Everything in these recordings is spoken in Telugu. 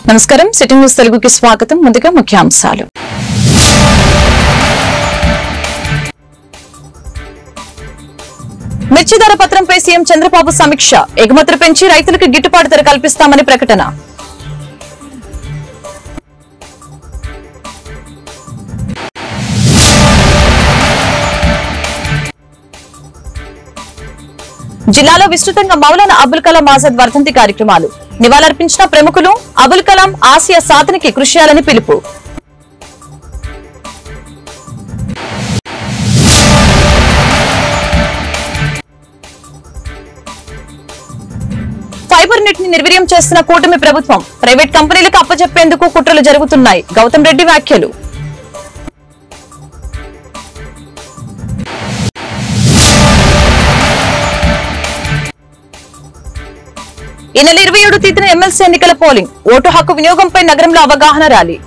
నమస్కారం సిటీ న్యూస్ తెలుగుకి స్వాగతం. ముందుగా ముఖ్యాంశాలు. మిర్చి ధర పత్రంపై సీఎం చంద్రబాబు సమీక్ష. ఎగుమతులు పెంచి రైతులకు గిట్టుబాటు ధర కల్పిస్తామని ప్రకటన. జిల్లాలో విస్తృతంగా మౌలానా అబుల్ కలాం ఆజాద్ వర్ధంతి కార్యక్రమాలు. నివాళులర్పించిన ప్రముఖులు. అబుల్ కలాం ఆసియా సాధనకి కృషి చేయాలని పిలుపు. ఫైబర్ నెట్ ని నిర్వీర్యం చేస్తున్న కూటమి ప్రభుత్వం. ప్రైవేట్ కంపెనీలకు అప్పచెప్పేందుకు కుట్రలు జరుగుతున్నాయి. గౌతమ్ రెడ్డి వ్యాఖ్యలు. ఈ నెల 27 తేదీన ఎమ్మెల్సీ ఎన్నికల పోలింగ్. ఓటు హక్కు వినియోగంపై నగరంలో అవగాహన ర్యాలీ.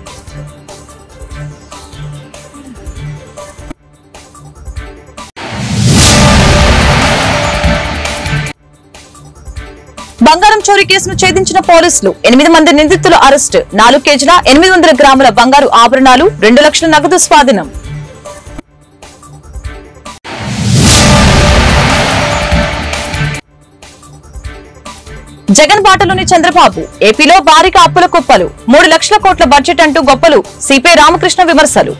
బంగారం చోరీ కేసును ఛేదించిన పోలీసులు. 8 మంది నిందితులు అరెస్టు. 4 కేజీల 800 గ్రాముల బంగారు ఆభరణాలు, 2 లక్షల నగదు స్వాధీనం. జగన్ బాటలోని చంద్రబాబు. ఏపీలో భారీగా అప్పుల కుప్పలు. 3 లక్షల కోట్ల బడ్జెట్ అంటూ గొప్పలు. సిపిఐ రామకృష్ణ విమర్శలు.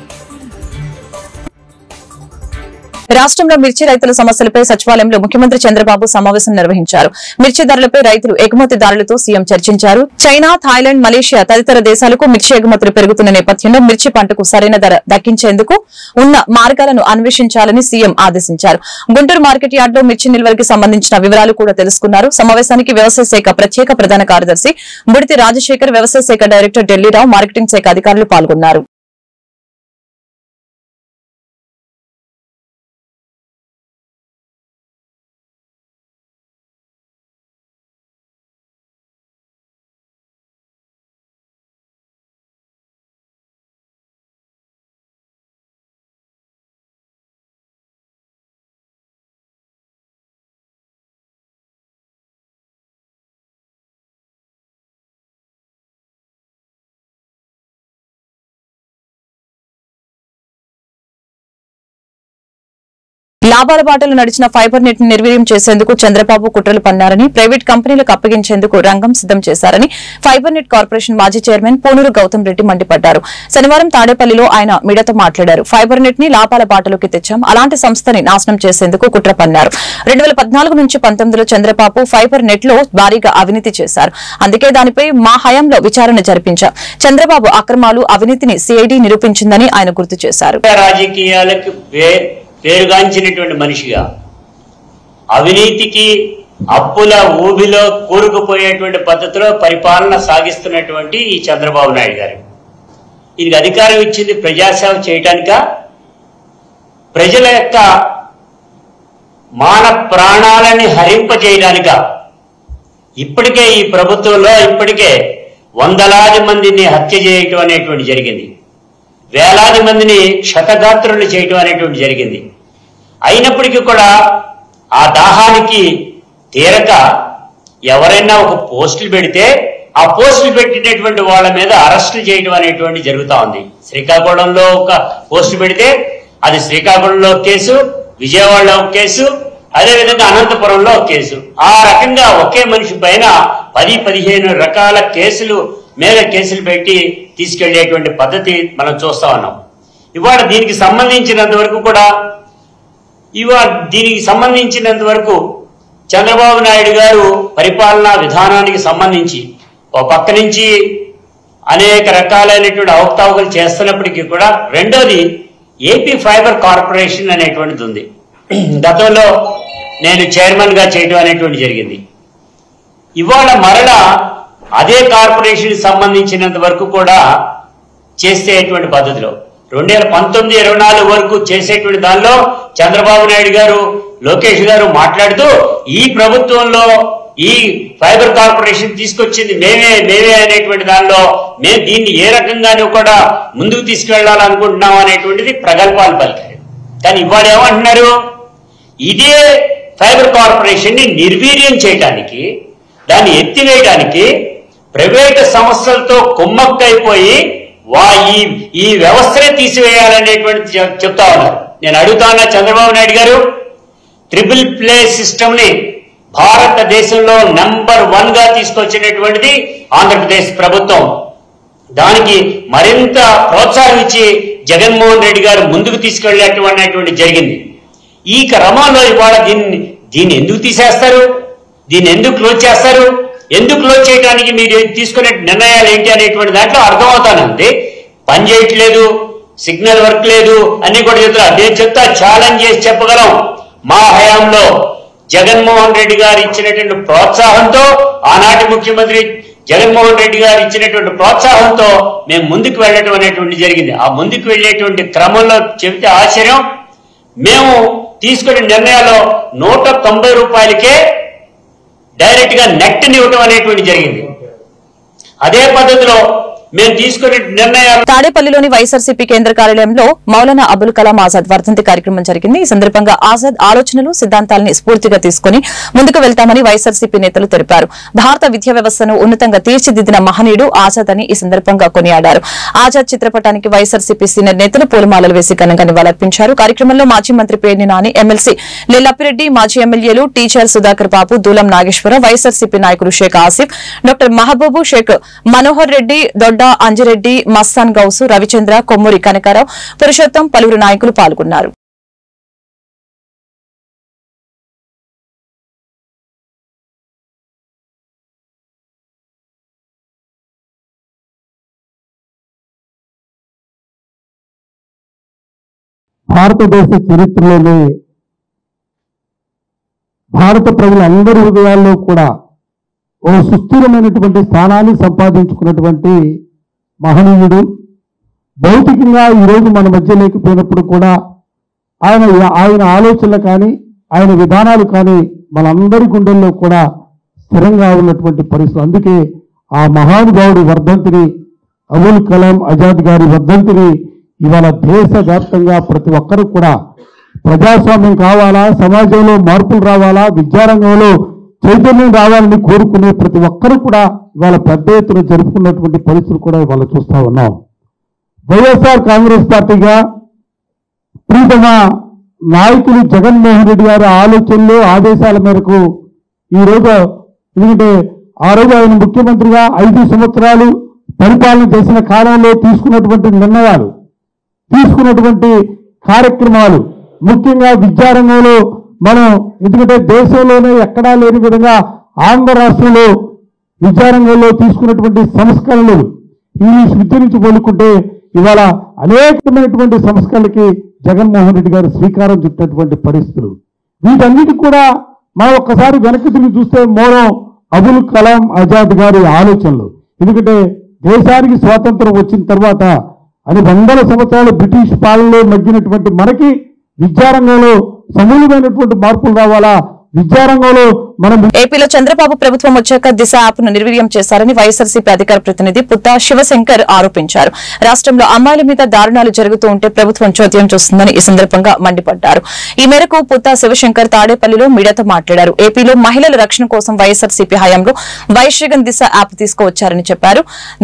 రాష్ట్రంలో మిర్చి రైతుల సమస్యలపై సచివాలయంలో ముఖ్యమంత్రి చంద్రబాబు సమావేశం నిర్వహించారు. మిర్చి ధరలపై రైతులు, ఎగుమతిదారులతో సీఎం చర్చించారు. చైనా, థాయిలాండ్, మలేషియా తదితర దేశాలకు మిర్చి ఎగుమతులు పెరుగుతున్న నేపథ్యంలో మిర్చి పంటకు సరైన ధర దక్కించేందుకు ఉన్న మార్గాలను అన్వేషించాలని సీఎం ఆదేశించారు. గుంటూరు మార్కెట్ యార్డులో మిర్చి నిల్వలకి సంబంధించిన వివరాలు కూడా తెలుసుకున్నారు. సమావేశానికి వ్యవసాయ శాఖ ప్రత్యేక ప్రధాన కార్యదర్శి బుడితి రాజశేఖర్, వ్యవసాయ శాఖ డైరెక్టర్ ఢిల్లీరావు, మార్కెటింగ్ శాఖ అధికారులు పాల్గొన్నారు. లాభాల బాటలు నడిచిన ఫైబర్ నెట్ ని నిర్వీర్యం చేసేందుకు చంద్రబాబు కుట్రలు పన్నారని, ప్రైవేట్ కంపెనీలకు అప్పగించేందుకు రంగం సిద్దం చేశారని ఫైబర్ నెట్ కార్పొరేషన్ మాజీ చైర్మన్ పూనూరు గౌతమ్ రెడ్డి మండిపడ్డారు. శనివారం తాడేపల్లిలో ఆయన మీడియాతో మాట్లాడారు. ఫైబర్ నెట్ ని లాభాల బాటలోకి తెచ్చాం. అలాంటి సంస్థని నాశనం చేసేందుకు కుట్ర పన్నారు. 2014 నుంచి 19లో చంద్రబాబు ఫైబర్ నెట్ లో భారీగా అవినీతి చేశారు. అందుకే దానిపై మా హయాంలో విచారణ జరిపించాం. చంద్రబాబు అక్రమాలు, అవినీతిని సిఐడి నిరూపించిందని ఆయన గుర్తు చేశారు. పేరుగాంచినటువంటి మనిషిగా అవినీతికి, అప్పుల ఊబిలో కూరుకుపోయేటువంటి పద్ధతిలో పరిపాలన సాగిస్తున్నటువంటి ఈ చంద్రబాబు నాయుడు గారు, ఈయనకి అధికారం ఇచ్చింది ప్రజాసేవ చేయటానిక, ప్రజల యొక్క మాన ప్రాణాలని హరింపజేయడానిక? ఇప్పటికే ఈ ప్రభుత్వంలో వందలాది మందిని హత్య చేయటం అనేటువంటి జరిగింది. వేలాది మందిని క్షతగాత్రులు చేయటం అనేటువంటి జరిగింది. అయినప్పటికీ కూడా ఆ దాహానికి తీరక ఎవరైనా ఒక పోస్టులు పెడితే ఆ పోస్టులు పెట్టినటువంటి వాళ్ళ మీద అరెస్టులు చేయడం అనేటువంటి జరుగుతూ ఉంది. శ్రీకాకుళంలో ఒక పోస్టు పెడితే అది శ్రీకాకుళంలో కేసు, విజయవాడలో ఒక కేసు, అదేవిధంగా అనంతపురంలో ఒక కేసు. ఆ రకంగా ఒకే మనిషి పైన 10-15 రకాల కేసులు మీద కేసులు పెట్టి తీసుకెళ్లేటువంటి పద్ధతి మనం చూస్తా ఉన్నాం. ఇవాళ దీనికి సంబంధించినంత వరకు చంద్రబాబు నాయుడు గారు పరిపాలనా విధానానికి సంబంధించి ఒక పక్క నుంచి అనేక రకాలైనటువంటి అవకతవకలు చేస్తున్నప్పటికీ కూడా, రెండోది ఏపీ ఫైబర్ కార్పొరేషన్ అనేటువంటిది ఉంది. గతంలో నేను చైర్మన్ గా చేయడం అనేటువంటి జరిగింది. ఇవాళ మరలా అదే కార్పొరేషన్ సంబంధించినంత వరకు కూడా చేసేటువంటి పద్ధతిలో 2019-24 వరకు చేసేటువంటి దానిలో చంద్రబాబు నాయుడు గారు, లోకేష్ గారు మాట్లాడుతూ ఈ ప్రభుత్వంలో ఈ ఫైబర్ కార్పొరేషన్ తీసుకొచ్చింది మేమే అనేటువంటి దానిలో మేము దీన్ని ఏ రకంగానూ కూడా ముందుకు తీసుకెళ్లాలనుకుంటున్నాం అనేటువంటిది ప్రగల్భాలు పలికారు. కానీ ఇవాళ ఏమంటున్నారు, ఇదే ఫైబర్ కార్పొరేషన్ ని నిర్వీర్యం చేయడానికి, దాన్ని ఎత్తివేయడానికి ప్రైవేటు సంస్థలతో కుమ్మక్కైపోయి ఈ వ్యవస్థనే తీసివేయాలనేటువంటి చెప్తా ఉన్నారు. నేను అడుగుతా ఉన్నా చంద్రబాబు నాయుడు గారు, ట్రిపుల్ ప్లే సిస్టమ్ ని భారతదేశంలో నంబర్ 1 గా తీసుకొచ్చినటువంటిది ఆంధ్రప్రదేశ్ ప్రభుత్వం. దానికి మరింత ప్రోత్సాహం ఇచ్చి జగన్మోహన్ రెడ్డి గారు ముందుకు తీసుకెళ్లేటువంటి జరిగింది. ఈ క్రమంలో ఇవాళ దీన్ని ఎందుకు తీసేస్తారు, దీన్ని ఎందుకు క్లోజ్ చేస్తారు, ఎందుకు క్లోజ్ చేయడానికి మీరు తీసుకునే నిర్ణయాలు ఏంటి అనేటువంటి దాంట్లో అర్థమవుతానండి. పని చేయట్లేదు, సిగ్నల్ వర్క్ లేదు అన్ని కూడా చెప్తారు. నేను చెప్తా, ఛాలెంజ్ చేసి చెప్పగలం, మా హయాంలో జగన్మోహన్ రెడ్డి గారు ఇచ్చినటువంటి ప్రోత్సాహంతో, ఆనాటి ముఖ్యమంత్రి జగన్మోహన్ రెడ్డి గారు ఇచ్చినటువంటి ప్రోత్సాహంతో మేము ముందుకు వెళ్ళటం అనేటువంటి జరిగింది. ఆ ముందుకు వెళ్ళేటువంటి క్రమంలో చెబితే ఆశ్చర్యం, మేము తీసుకునే నిర్ణయాలు 190 రూపాయలకే డైరెక్ట్ గా నెట్ని ఇవ్వటం అనేటువంటి జరిగింది. అదే పద్ధతిలో మేము తీసుకునే నిర్ణయాలు. తాడేపల్లిలోని వైఎస్ఆర్సీపీ కేంద్ర కార్యాలయంలో మౌలానా అబుల్ కలాం ఆజాద్ వర్ధంతి కార్యక్రమం జరిగింది. ఈ సందర్భంగా ఆజాద్ ఆలోచనలు, సిద్ధాంతాలని స్ఫూర్తిగా తీసుకుని ముందుకు వెళ్తామని వైఎస్ఆర్సీపీ నేతలు తెలిపారు. భారత విద్యా వ్యవస్థను ఉన్నతంగా తీర్చిదిద్దిన మహనీయుడు ఆజాద్ అని ఈ సందర్భంగా కొనియాడారు. ఆజాద్ చిత్రపటానికి వైఎస్ఆర్సీపీ సీనియర్ నేతలు పూలమాలలు వేసి ఘనంగా నివాళులర్పించారు. కార్యక్రమంలో మాజీ మంత్రి పేర్ని నాని, ఎమ్మెల్సీ లెల్లప్పిరెడ్డి, మాజీ ఎమ్మెల్యేలు టీచర్ సుధాకర్ బాబు, దూలం నాగేశ్వరరావు, వైఎస్ఆర్సీపీ నాయకులు షేక్ ఆసిఫ్, డాక్టర్ మహబూబు, షేక్ మనోహర్ రెడ్డి, దొడ్డ అంజిరెడ్డి, మస్తాన్ గౌసు, రవిచంద్ర, కొమ్మూరి కనకారావు, పురుషోత్తం, పలువురు నాయకులు పాల్గొన్నారు. భారతదేశ చరిత్రలోనే భారత ప్రజలందరి హృదయాల్లో కూడా ఓ సుస్థిరమైనటువంటి స్థానాన్ని సంపాదించుకున్నటువంటి మహనీయుడు. భౌతికంగా ఈరోజు మన మధ్య లేకపోయినప్పుడు కూడా ఆయన ఆలోచనలు కానీ ఆయన విధానాలు కానీ మనందరి గుండెల్లో కూడా స్థిరంగా ఉన్నటువంటి పరిస్థితులు. అందుకే ఆ మహానుభావుడి వర్ధంతిని, అబుల్ కలాం ఆజాద్ గారి వర్ధంతిని ఇవాళ దేశవ్యాప్తంగా ప్రతి ఒక్కరూ కూడా ప్రజాస్వామ్యం కావాలా, సమాజంలో మార్పులు రావాలా, విద్యారంగంలో చైతన్యం రావాలని కోరుకునే ప్రతి ఒక్కరూ కూడా ఇవాళ పెద్ద ఎత్తున జరుపుకున్నటువంటి పరిస్థితులు కూడా ఇవాళ చూస్తా ఉన్నాం. వైఎస్ఆర్ కాంగ్రెస్ పార్టీగా ప్రీతమ నాయకులు జగన్మోహన్ రెడ్డి గారి ఆలోచనలు, ఆదేశాల మేరకు ఈరోజు, ఎందుకంటే ఆ రోజు ఆయన ముఖ్యమంత్రిగా 5 సంవత్సరాలు పరిపాలన చేసిన కాలంలో తీసుకున్నటువంటి నిర్ణయాలు, తీసుకున్నటువంటి కార్యక్రమాలు, ముఖ్యంగా విద్యారంగంలో మనం, ఎందుకంటే దేశంలోనే ఎక్కడా లేని విధంగా ఆంధ్ర రాష్ట్రంలో విద్యారంగంలో తీసుకున్నటువంటి సంస్కరణలు, ఇంగ్లీష్ విద్య నుంచి పోలుకుంటే ఇవాళ అనేకమైనటువంటి సంస్కరణలకి జగన్మోహన్ రెడ్డి గారు శ్రీకారం చుట్టినటువంటి పరిస్థితులు. వీటన్నిటి కూడా మనం ఒక్కసారి వెనక్కి తిరిగి చూస్తే మౌలానా అబుల్ కలాం ఆజాద్ గారి ఆలోచనలు. ఎందుకంటే దేశానికి స్వాతంత్రం వచ్చిన తర్వాత అని 100 సంవత్సరాలు బ్రిటిష్ పాలనలో మగ్గినటువంటి మనకి విద్యారంగంలో సమూలమైనటువంటి మార్పులు రావాలా, విద్యారంగంలో మనం. ఏపీలో చంద్రబాబు ప్రభుత్వం వచ్చాక దిశ యాప్ ను నిర్వీర్యం చేశారని వైఎస్ఆర్సీపీ అధికార ప్రతినిధి పుత్తా శివశంకర్ ఆరోపించారు. రాష్ట్రంలో అమ్మాయిల మీద దారుణాలు జరుగుతూ ఉంటే ప్రభుత్వం చోద్యం చూస్తుందని ఈ సందర్భంగా మండిపడ్డారు. ఈ మేరకు పుత్తా శివశంకర్ తాడేపల్లిలో మీడియాతో మాట్లాడారు. ఏపీలో మహిళల రక్షణ కోసం వైఎస్ఆర్సీపీ హయాంలో వైశ్యగన్ దిశ యాప్ తీసుకువచ్చారని చెప్పారు.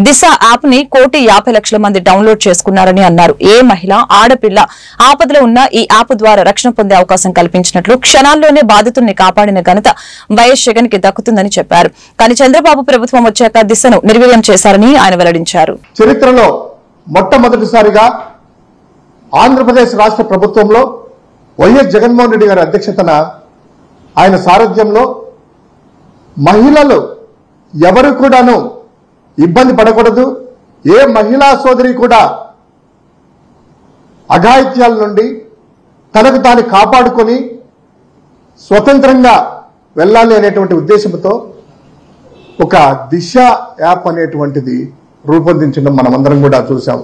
దిశ యాప్ ని 1,50,00,000 మంది డౌన్లోడ్ చేసుకున్నారని అన్నారు. ఏ మహిళ, ఆడపిల్ల ఆపదలో ఉన్న ఈ యాప్ ద్వారా రక్షణ పొందే అవకాశం కల్పించినట్లు, క్షణాల్లోనే బాధితుల్ని కాపాడిన ఘనత వైఎస్ జగన్ కి దక్కుతుందని చెప్పారు. కానీ చంద్రబాబు ప్రభుత్వం వచ్చాక దిశను నిర్వీర్యం చేశారని ఆయన వెల్లడించారు. చరిత్రలో మొట్టమొదటిసారిగా ఆంధ్రప్రదేశ్ రాష్ట్ర ప్రభుత్వంలో వైఎస్ జగన్మోహన్ రెడ్డి గారి అధ్యక్షతన, ఆయన సారథ్యంలో మహిళలు ఎవరు కూడాను ఇబ్బంది పడకూడదు, ఏ మహిళా సోదరి కూడా అఘాయిత్యాల నుండి తనకు తాను కాపాడుకొని స్వతంత్రంగా వెళ్ళాలి అనేటువంటి ఉద్దేశంతో ఒక దిశ యాప్ అనేటువంటిది రూపొందించడం మనమందరం కూడా చూసాం.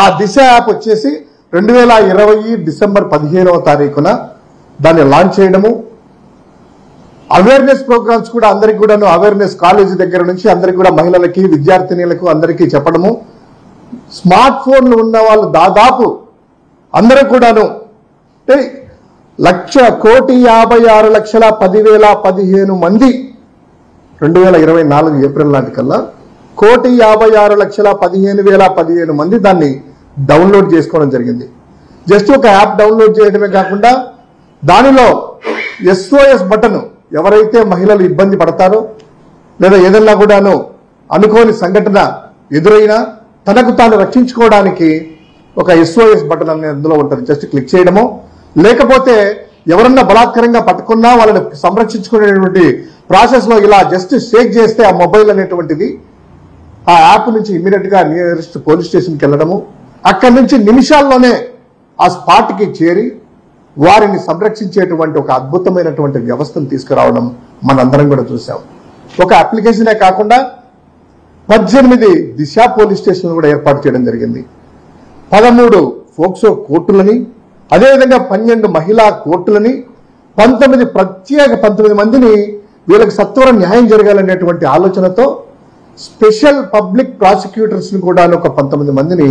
ఆ దిశ యాప్ వచ్చేసి 2020 డిసెంబర్ 15వ తారీఖున దాన్ని లాంచ్ చేయడము, అవేర్నెస్ ప్రోగ్రామ్స్ కూడా అందరికి కూడాను, అవేర్నెస్ కాలేజీ దగ్గర నుంచి అందరికి కూడా మహిళలకి, విద్యార్థినులకు అందరికీ చెప్పడము. స్మార్ట్ ఫోన్లు ఉన్న వాళ్ళు దాదాపు అందరూ కూడాను 1,56,10,15 మంది 2024 ఏప్రిల్ నాటికల్లా 1,56,15,015 మంది దాన్ని డౌన్లోడ్ చేసుకోవడం జరిగింది. జస్ట్ ఒక యాప్ డౌన్లోడ్ చేయడమే కాకుండా దానిలో SOS బటన్, ఎవరైతే మహిళలు ఇబ్బంది పడతారో లేదా ఏదన్నా కూడాను అనుకోని సంఘటన ఎదురైనా తనకు తాను రక్షించుకోవడానికి ఒక SOS బటన్ అనేది అందులో ఉంటుంది. జస్ట్ క్లిక్ చేయడమో, లేకపోతే ఎవరన్నా బలాత్కారంగా పట్టుకున్నా వాళ్ళని సంరక్షించుకునేటువంటి ప్రాసెస్ లో ఇలా జస్ట్ షేక్ చేస్తే ఆ మొబైల్ అనేటువంటిది ఆ యాప్ నుంచి ఇమ్మీడియట్ గా నియరెస్ట్ పోలీస్ స్టేషన్కి వెళ్ళడము, అక్కడి నుంచి నిమిషాల్లోనే ఆ స్పాట్ కి చేరి వారిని సంరక్షించేటువంటి ఒక అద్భుతమైనటువంటి వ్యవస్థను తీసుకురావడం మనందరం కూడా చూసాం. ఒక అప్లికేషనే కాకుండా 18 దిశ పోలీస్ స్టేషన్లు కూడా ఏర్పాటు చేయడం జరిగింది. 13 ఫోక్సో కోర్టులని, అదేవిధంగా 12 మహిళా కోర్టులని, 19 మందిని వీళ్ళకి సత్వర న్యాయం జరగాలనేటువంటి ఆలోచనతో స్పెషల్ పబ్లిక్ ప్రాసిక్యూటర్స్ ని కూడా ఒక 19 మందిని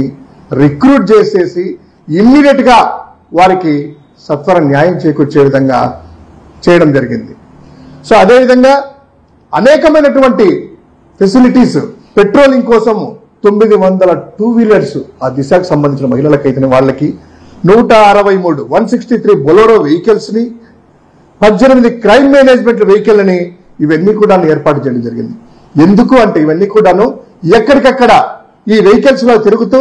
రిక్రూట్ చేసేసి ఇమ్మీడియట్ గా వారికి సత్వర న్యాయం చేకూర్చే విధంగా చేయడం జరిగింది. సో అదేవిధంగా అనేకమైనటువంటి ఫెసిలిటీస్, పెట్రోలింగ్ కోసం 900 2 వీలర్స్ ఆ దిశకు సంబంధించిన మహిళలకైతే వాళ్ళకి 163 బొలెరో వెహికల్స్ ని, 18 క్రైమ్ మేనేజ్మెంట్ వెహికల్ అని ఇవన్నీ కూడా ఏర్పాటు చేయడం జరిగింది. ఎందుకు అంటే ఇవన్నీ కూడాను ఎక్కడికక్కడ ఈ వెహికల్స్ లో తిరుగుతూ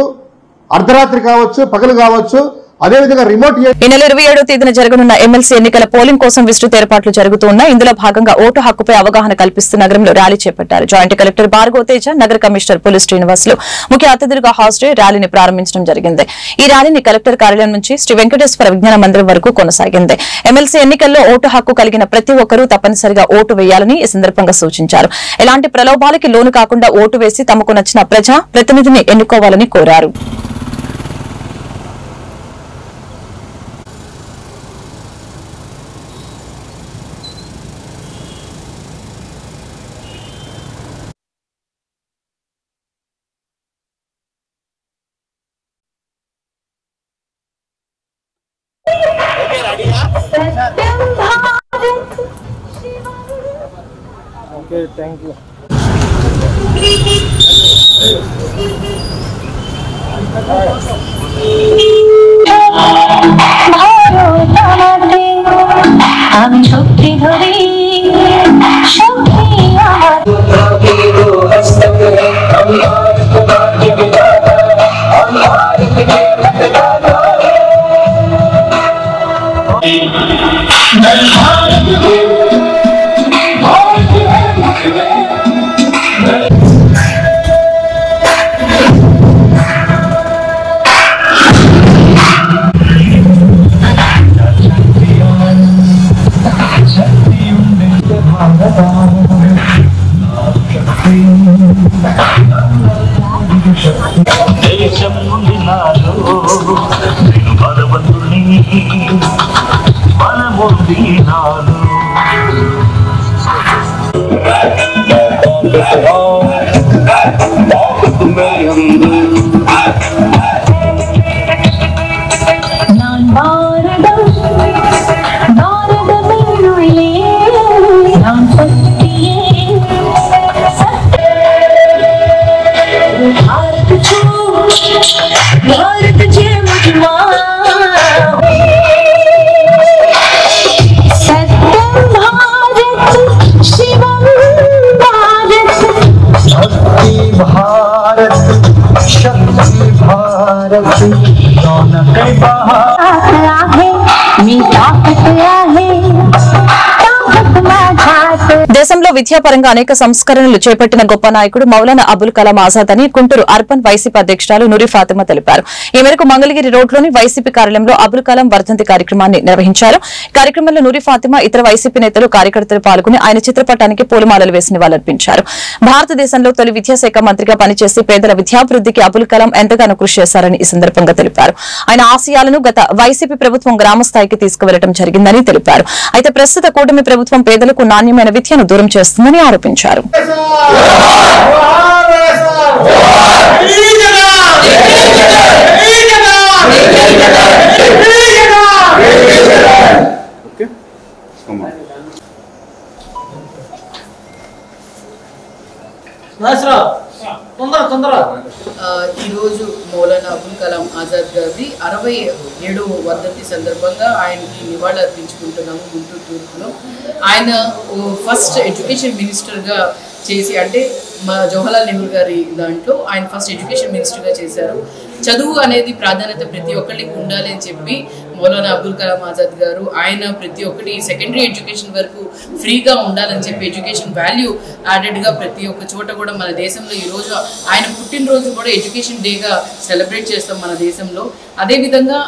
అర్ధరాత్రి కావచ్చు, పగలు కావచ్చు, అదేవిధంగా రిమోట్ ఈ నెల 27వ తేదీన జరగనున్న ఎమ్మెల్సీ ఎన్నికల పోలింగ్ కోసం విస్తృత ఏర్పాట్లు జరుగుతున్నాయి. ఇందులో భాగంగా ఓటు హక్కుపై అవగాహన కల్పిస్తూ నగరంలో ర్యాలీ చేపట్టారు. జాయింట్ కలెక్టర్ భార్గవ తేజ, నగర కమిషనర్ పులి శ్రీనివాసులు ముఖ్య అతిథులుగా హాజరై ర్యాలీని ప్రారంభించడం జరిగింది. ఈ ర్యాలీని కలెక్టర్ కార్యాలయం నుంచి శ్రీ వెంకటేశ్వర విజ్ఞాన మందిరం వరకు కొనసాగింది. ఎమ్మెల్సీ ఎన్నికల్లో ఓటు హక్కు కలిగిన ప్రతి ఒక్కరూ తప్పనిసరిగా ఓటు వేయాలని ఈ సందర్భంగా సూచించారు. ఎలాంటి ప్రలోభాలకి లోను కాకుండా ఓటు వేసి తమకు నచ్చిన ప్రజా ప్రతినిధిని ఎన్నుకోవాలని కోరారు. Okay, thank you. আমি শক্তি ধরি শক্তি దేశం నుండి నాలో నేను బలవంతుని బలముంది నాలో நான் பாரதம் பாரதமே நான் சக்தியே भारत छो भारत जे मुझमा सत्यम भारत शिवम भारत शक्ति भारत शक्ति भारत दोनों के बाहर आहे मी ताकत आहे ताकत माझ्यात దేశంలో విద్యాపరంగా అనేక సంస్కరణలు చేపట్టిన గొప్ప నాయకుడు మౌలానా అబుల్ కలాం ఆజాద్ అని గుంటూరు అర్బన్ వైసీపీ అధ్యక్షురాలు నూరి ఫాతిమా తెలిపారు. ఈ మేరకు మంగళగిరి రోడ్లోని వైసీపీ కార్యాలయంలో అబుల్ కలాం వర్ధంతి కార్యక్రమాన్ని నిర్వహించారు. కార్యక్రమంలో నూరి ఫాతిమా, ఇతర వైసీపీ నేతలు, కార్యకర్తలు పాల్గొని ఆయన చిత్రపటానికి పూలమాలలు వేసి నివాళులర్పించారు. భారతదేశంలో తొలి విద్యాశాఖ మంత్రిగా పనిచేసి పేదల విద్యాభివృద్ధికి అబుల్ కలాం ఎంతగానో కృషి చేశారని ఈ సందర్భంగా తెలిపారు. ఆయన ఆశయాలను గత వైసీపీ ప్రభుత్వం గ్రామస్థాయికి తీసుకువెళ్లడం జరిగిందని తెలిపారు. అయితే ప్రస్తుత కూటమి ప్రభుత్వం పేదలకు నాణ్యమైన విద్యను దూరం చేస్తుందని ఆరోపించారు. ఈరోజు మౌలానా అబుల్ కలాం ఆజాద్ గారి 67వ వర్ధంతి సందర్భంగా ఆయనకి నివాళులు అర్పించుకుంటున్నాము గుంటూరు తూర్పులో. ఆయన ఫస్ట్ ఎడ్యుకేషన్ మినిస్టర్గా చేసి, అంటే మా జవహర్లాల్ నెహ్రూ గారి దాంట్లో ఆయన ఫస్ట్ ఎడ్యుకేషన్ మినిస్టర్గా చేశారు. చదువు అనేది ప్రాధాన్యత ప్రతి ఒక్కరికి ఉండాలి అని చెప్పి మౌలానా అబుల్ కలాం ఆజాద్ గారు ఆయన ప్రతి ఒక్కటి సెకండరీ ఎడ్యుకేషన్ వరకు ఫ్రీగా ఉండాలని చెప్పి ఎడ్యుకేషన్ వాల్యూ యాడెడ్గా ప్రతి ఒక్క చోట కూడా మన దేశంలో ఈరోజు ఆయన పుట్టినరోజు కూడా ఎడ్యుకేషన్ డేగా సెలబ్రేట్ చేస్తాం మన దేశంలో. అదేవిధంగా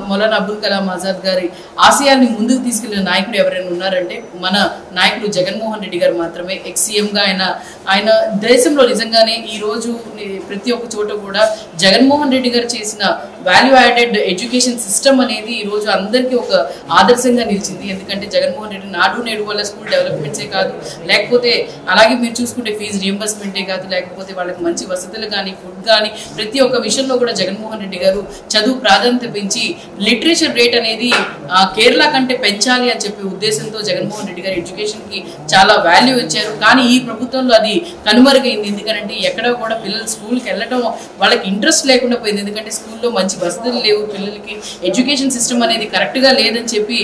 మౌలానా అబుల్ కలాం ఆజాద్ గారి ఆశయాల్ని ముందుకు తీసుకెళ్లిన నాయకుడు ఎవరైనా ఉన్నారంటే మన నాయకుడు జగన్మోహన్ రెడ్డి గారు మాత్రమే. ఎక్స్-సీఎంగా ఆయన దేశంలో నిజంగానే ఈరోజు ప్రతి ఒక్క చోట కూడా జగన్మోహన్ రెడ్డి గారు చేసిన వాల్యూ యాడెడ్ ఎడ్యుకేషన్ సిస్టమ్ అనేది ఈరోజు అందరికీ ఒక ఆదర్శంగా నిలిచింది. ఎందుకంటే జగన్మోహన్ రెడ్డి నాడు నేడు వల్ల స్కూల్ డెవలప్మెంట్సే కాదు, లేకపోతే అలాగే మీరు చూసుకుంటే ఫీజు రియంబర్స్మెంటే కాదు, లేకపోతే వాళ్ళకి మంచి వసతులు కానీ ఫుడ్ కానీ ప్రతి ఒక్క విషయంలో కూడా జగన్మోహన్ రెడ్డి గారు చదువు ప్రాధాన్యత పెంచి లిటరేచర్ రేట్ అనేది కేరళ కంటే పెంచాలి అని చెప్పే ఉద్దేశంతో జగన్మోహన్ రెడ్డి గారు ఎడ్యుకేషన్కి చాలా వాల్యూ ఇచ్చారు. కానీ ఈ ప్రభుత్వంలో అది కనుమరుగైంది. ఎందుకంటే ఎక్కడ కూడా పిల్లలు స్కూల్కి వెళ్ళటం వాళ్ళకి ఇంట్రెస్ట్ లేకుండా పోయింది. ఎందుకంటే స్కూల్లో మంచి వసతులు లేవు, పిల్లలకి ఎడ్యుకేషన్ సిస్టమ్ అనేది కరెక్ట్గా లేదని చెప్పి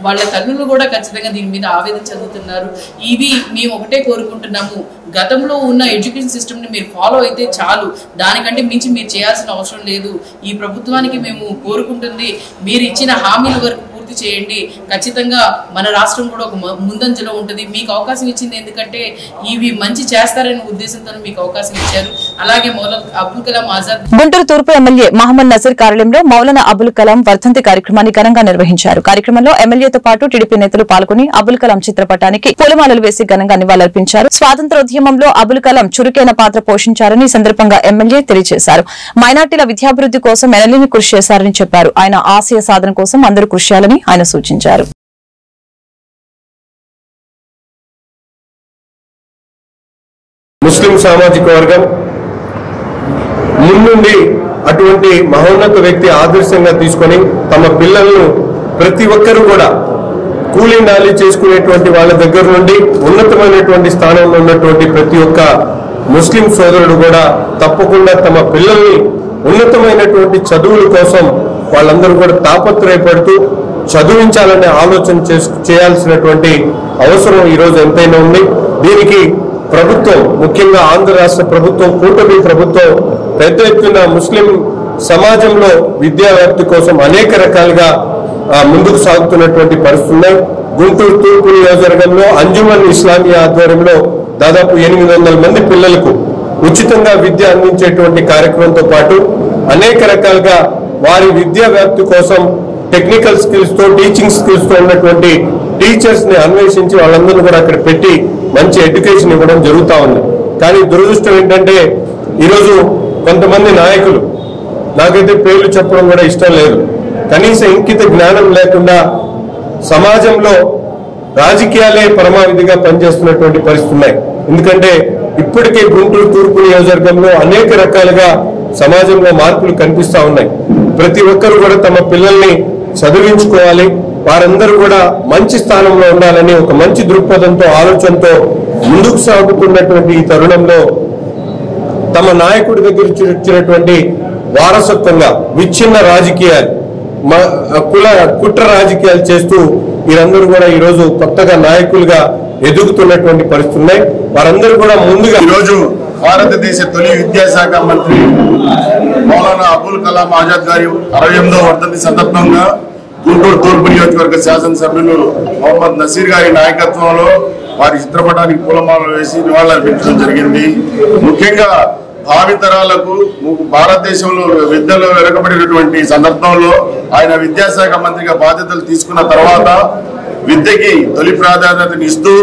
వాళ్ళ తల్లులు కూడా ఖచ్చితంగా దీని మీద ఆవేదన చెందుతున్నారు. ఇవి మేము ఒకటే కోరుకుంటున్నాము, గతంలో ఉన్న ఎడ్యుకేషన్ సిస్టమ్ని మీరు ఫాలో అయితే చాలు, దానికంటే మించి మీరు చేయాల్సిన అవసరం లేదు. ఈ ప్రభుత్వానికి మేము కోరుకుంటుంది మీరు ఇచ్చిన హామీల వరకు పూర్తి చేయండి. ఖచ్చితంగా మన రాష్ట్రం కూడా ఒక ముందంజలో ఉంటుంది. మీకు అవకాశం ఇచ్చింది ఎందుకంటే ఇవి మంచి చేస్తారనే ఉద్దేశంతో మీకు అవకాశం ఇచ్చారు. అలాగే మౌలానా అబుల్ కలాం ఆజాద్ గుంటూరు తూర్పు ఎమ్మెల్యే మహమ్మద్ నజీర్ కార్యాలయంలో మౌలానా అబుల్ కలాం వర్ధంతి కార్యక్రమాన్ని ఘనంగా నిర్వహించారు. కార్యక్రమంలో ఎమ్మెల్యేతో పాటు టీడీపీ నేతలు పాల్గొని అబుల్ కలాం చిత్రపటానికి పూలమాలలు వేసి ఘనంగా నివాళులర్పించారు. స్వాతంత్ర్యోద్యమంలో అబుల్ కలాం చురుకైన పాత్ర పోషించారని ఈ సందర్భంగా ఎమ్మెల్యే తెలియజేశారు. మైనార్టీల విద్యాభివృద్ధి కోసం ఎనలేని కృషి చేశారని చెప్పారు. ఆయన ఆశయ సాధన కోసం అందరూ కృషి చేయాలని ఆయన సూచించారు. ముస్లిం సామాజిక వర్గం ముందుండి అటువంటి మహోన్నత వ్యక్తి ఆదర్శంగా తీసుకొని తమ పిల్లలను ప్రతి ఒక్కరూ కూడా కూలీ నాలి చేసుకునేటువంటి వాళ్ళ దగ్గర నుండి ఉన్నతమైనటువంటి స్థానంలో ఉన్నటువంటి ప్రతి ఒక్క ముస్లిం సోదరుడు కూడా తప్పకుండా తమ పిల్లల్ని ఉన్నతమైనటువంటి చదువుల కోసం వాళ్ళందరూ కూడా తాపత్రయపడుతూ చదివించాలనే ఆలోచన చేయాల్సినటువంటి అవసరం ఈరోజు ఎంతైనా ఉంది. దీనికి ప్రభుత్వం, ముఖ్యంగా ఆంధ్ర రాష్ట్ర ప్రభుత్వం, కూటమి ప్రభుత్వం పెద్ద ఎత్తున ముస్లిం సమాజంలో విద్యా వ్యాప్తి కోసం అనేక రకాలుగా ముందుకు సాగుతున్నటువంటి పరిస్థితులు ఉన్నాయి. గుంటూరు తూర్పు నియోజకవర్గంలో అంజుమన్ ఇస్లామియా ఆధ్వర్యంలో దాదాపు 800 మంది పిల్లలకు ఉచితంగా విద్య అందించేటువంటి కార్యక్రమంతో పాటు అనేక రకాలుగా వారి విద్యా వ్యాప్తి కోసం టెక్నికల్ స్కిల్స్ తో, టీచింగ్ స్కిల్స్ తో ఉన్నటువంటి టీచర్స్ ని అన్వేషించి వాళ్ళందరూ కూడా అక్కడ పెట్టి మంచి ఎడ్యుకేషన్ ఇవ్వడం జరుగుతూ ఉంది. కానీ దురదృష్టం ఏంటంటే ఈరోజు కొంతమంది నాయకులు, నాకైతే పేర్లు చెప్పడం కూడా ఇష్టం లేదు, కనీస ఇంకిత జ్ఞానం లేకుండా సమాజంలో రాజకీయాలే పరమావిధిగా పనిచేస్తున్నటువంటి పరిస్థితులు ఉన్నాయి. ఎందుకంటే ఇప్పటికే గుంటూరు తూర్పు నియోజకవర్గంలో అనేక రకాలుగా సమాజంలో మార్పులు కనిపిస్తా ఉన్నాయి. ప్రతి ఒక్కరు కూడా తమ పిల్లల్ని చదివించుకోవాలి, వారందరూ కూడా మంచి స్థానంలో ఉండాలని ఒక మంచి దృక్పథంతో, ఆలోచనతో ముందుకు సాగుతున్నటువంటి ఈ తరుణంలో తమ నాయకుడి దగ్గర ఇచ్చినటువంటి వారసత్వంగా విచ్ఛిన్న రాజకీయాలు, కుట్ర రాజకీయాలు చేస్తూ వీరందరూ కూడా ఈరోజు కొత్తగా నాయకులుగా ఎదుగుతున్నటువంటి పరిస్థితులు ఉన్నాయి. వారందరూ కూడా ముందుగా ఈరోజు భారతదేశ తొలి విద్యాశాఖ మంత్రి మౌలానా అబుల్ కలాం ఆజాద్ గారి 68వ వర్ధంతి సందర్భంగా గుంటూరు తూర్పు నియోజకవర్గ శాసనసభ్యులు మహమ్మద్ నసీర్ గారి నాయకత్వంలో వారి చిత్రపటానికి పూలమాలలు వేసి నివాళులర్పించడం జరిగింది. ముఖ్యంగా భావితరాలకు భారతదేశంలో విద్యలో వెనుకబడినటువంటి సందర్భంలో ఆయన విద్యాశాఖ మంత్రిగా బాధ్యతలు తీసుకున్న తర్వాత విద్యకి తొలి ప్రాధాన్యతను ఇస్తూ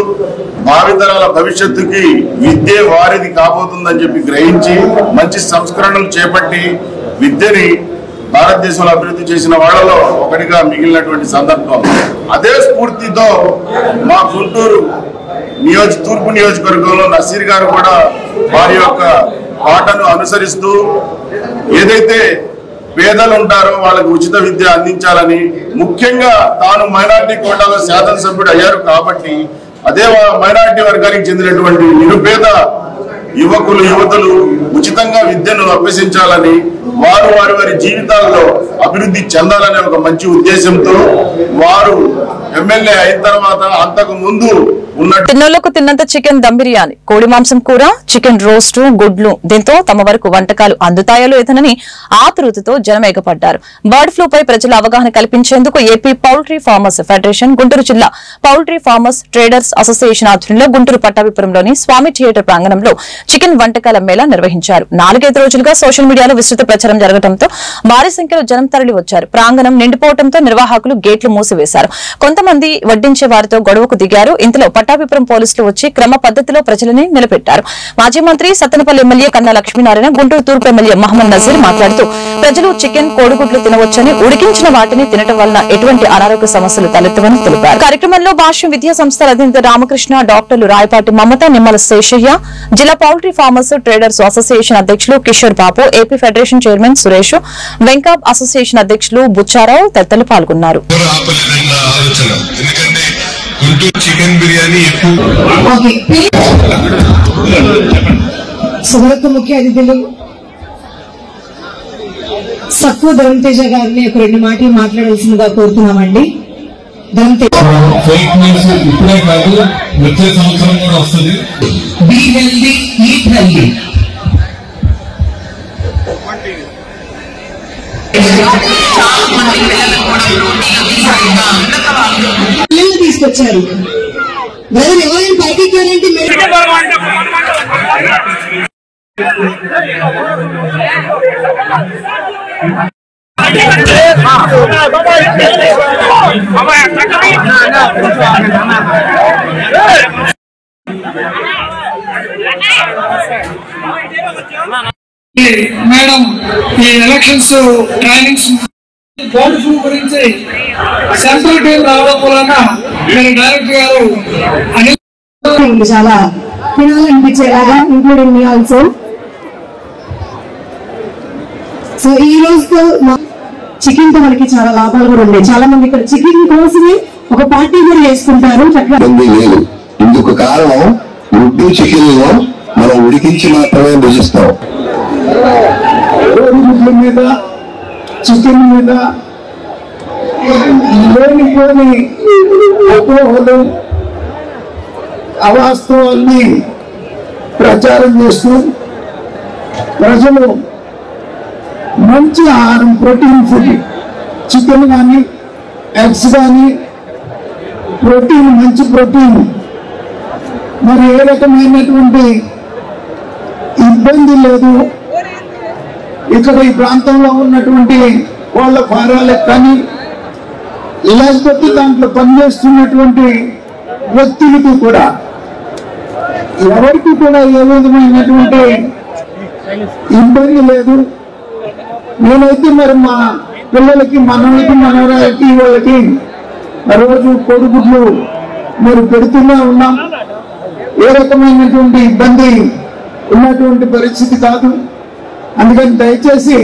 భావితరాల భవిష్యత్తుకి విద్య వారిది కాబోతుందని చెప్పి గ్రహించి మంచి సంస్కరణలు చేపట్టి విద్యని భారతదేశంలో అభివృద్ధి చేసిన వాళ్ళలో ఒకటిగా మిగిలినటువంటి సందర్భం. అదే స్ఫూర్తితో మా గుంటూరు తూర్పు నియోజకవర్గంలో నసీర్ గారు కూడా వారి యొక్క పాటను అనుసరిస్తూ ఏదైతే పేదలు ఉంటారో వాళ్ళకి ఉచిత విద్య అందించాలని, ముఖ్యంగా తాను మైనార్టీ కోటాలో శాసనసభ్యుడు అయ్యారు కాబట్టి అదే మైనార్టీ వర్గానికి చెందినటువంటి నిరుపేద యువకులు యువతులు ఉచితంగా విద్యను అభ్యసించాలని, వారు వారి జీవితాల్లో అభివృద్ధి చెందాలనే ఒక మంచి ఉద్దేశంతో వారు ఎమ్మెల్యే అయిన తర్వాత అంతకు ముందు తిన్నోళ్లకు తిన్నంత చికెన్ దమ్ బిర్యానీ, కోడి మాంసం కూర, చికెన్ రోస్టు, గుడ్లు, దీంతో తమ వరకు వంటకాలు అందుతాయో లేదనని ఆతృతతో జనం ఎగపడ్డారు. బర్డ్ ఫ్లూ పై ప్రజల అవగాహన కల్పించేందుకు AP poultry farmers federation, Guntur జిల్లా పౌల్ట్రీ ఫార్మర్స్ ట్రేడర్స్ అసోసియేషన్ ఆధ్వర్యంలో గుంటూరు పట్టాభిపురంలోని స్వామి థియేటర్ ప్రాంగణంలో చికెన్ వంటకాల మేళా నిర్వహించారు. 4-5 రోజులుగా సోషల్ మీడియాలో విస్తృత ప్రచారం జరగడంతో భారీ సంఖ్యలో జనం తరలి వచ్చారు. ప్రాంగణం నిండిపోవడంతో నిర్వాహకులు గేట్లు మూసివేశారు. కొంతమంది వడ్డించే వారితో గొడవకు దిగారు. ఇంతలో పట్టాభిపురం పోలీసులు వచ్చి క్రమ పద్ధతిలో ప్రజలని నిలబెట్టారు. మాజీ మంత్రి సత్తెనపల్లి ఎమ్మెల్యే కన్నా లక్ష్మీనారాయణ, గుంటూరు తూర్పు ఎమ్మెల్యే మహమ్మద్ నజీర్ మాట్లాడుతూ ప్రజలు చికెన్, కోడిగుడ్లు తినవచ్చని, ఉడికించిన వాటిని తినడం వలన ఎటువంటి అనారోగ్య సమస్యలు తలెత్తవని తెలిపారు. కార్యక్రమంలో భాష్యం విద్యా సంస్థల అధినేత రామకృష్ణ, డాక్టర్లు రాయపాటి మమత, నిమ్మల శేషయ్య, జిల్లా పౌల్ట్రీ ఫార్మర్స్ ట్రేడర్స్ అసోసియేషన్ అధ్యక్షులు Kishore Babu, AP federation chairman Suresh, Venkob association అధ్యక్షులు బుచ్చారావు తదితరులు పాల్గొన్నారు. చికెన్ బిర్యానీ సుభరత్ ముఖ్య అతిథులు సక్కు ధరంతేజ గారిని ఒక 2 మాటలు మాట్లాడాల్సిందిగా కోరుతున్నామండి. ఫేక్ న్యూస్ ఇప్పుడే కాదు, వచ్చే సంవత్సరం కూడా వస్తుంది. Be healthy, eat healthy. పిల్లలు తీసుకొచ్చారు. బ్రదర్ ఎవరైనా పైకి ఎక్కారంటే మేడం ఈ ఎలక్షన్స్ ట్రైనింగ్స్ బర్డ్ ఫ్లూ గురించి సెంట్రల్ టీం రావడం వలన మీరు డైరెక్టర్ గారు చాలా తినాలనిపించేలాగా, ఇంక్లూడింగ్ మీ ఆల్సో. సో ఈ రోజుతో చికెన్ తో మనకి చాలా లాభాలు కూడా ఉన్నాయి. చాలా మంది ఇక్కడ చికెన్ కోసమే ఒక పార్టీ కూడా చేసుకుంటారు. లేదు, ఇందుకు కారణం గుడ్డు చికెన్ లో మనం ఉడికించి మాత్రమే రుచిస్తాం. గుడ్ల మీద, చికెన్ మీద లేనిపోని అపోహలు, అవాస్తవాల్ని ప్రచారం చేస్తూ ప్రజలు మంచి ఆహారం, ప్రోటీన్ ఫుడ్, చికెన్ కానీ ఎగ్స్ కానీ ప్రోటీన్, మంచి ప్రోటీన్, మరి ఏ రకమైనటువంటి ఇబ్బంది లేదు. ఇక్కడ ఈ ప్రాంతంలో ఉన్నటువంటి వాళ్ళ ఫారాలకు కానీ లేకపోతే దాంట్లో పనిచేస్తున్నటువంటి వ్యక్తులకి కూడా ఎవరికి కూడా ఏ విధమైనటువంటి ఇబ్బంది లేదు. నేనైతే మరి మా పిల్లలకి, మనవలకి, మనవరాలకి, వాళ్ళకి రోజు కోడిగుడ్లు మరి పెడుతూనే ఉన్నాం. ఏ రకమైనటువంటి ఇబ్బంది ఉన్నటువంటి పరిస్థితి కాదు. అందుకని దయచేసి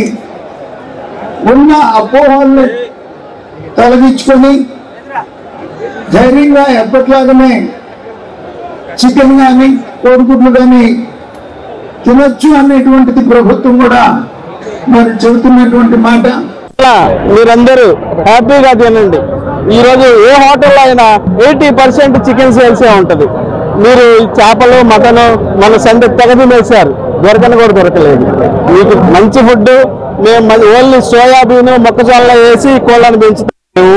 ఉన్న అపోహల్ని తొలగించుకొని ధైర్యంగా ఎప్పట్లాగానే చికెన్ కానీ కోడిగుడ్లు కానీ తినొచ్చు అనేటువంటిది ప్రభుత్వం కూడా మరి చెబుతున్నటువంటి మాట. మీరందరూ హ్యాపీగా తినండి. ఈరోజు ఏ హోటల్లో అయినా 80% చికెన్ సేల్సే ఉంటుంది. మీరు చేపలు, మటన్ మన సండే తెగ తినేశారు, దొరకని కూడా దొరకలేదు. మీకు మంచి ఫుడ్ మేము ఓన్లీ సోయాబీన్, మొక్కజొన్న వేసి కోళ్ళని పెంచుతాము.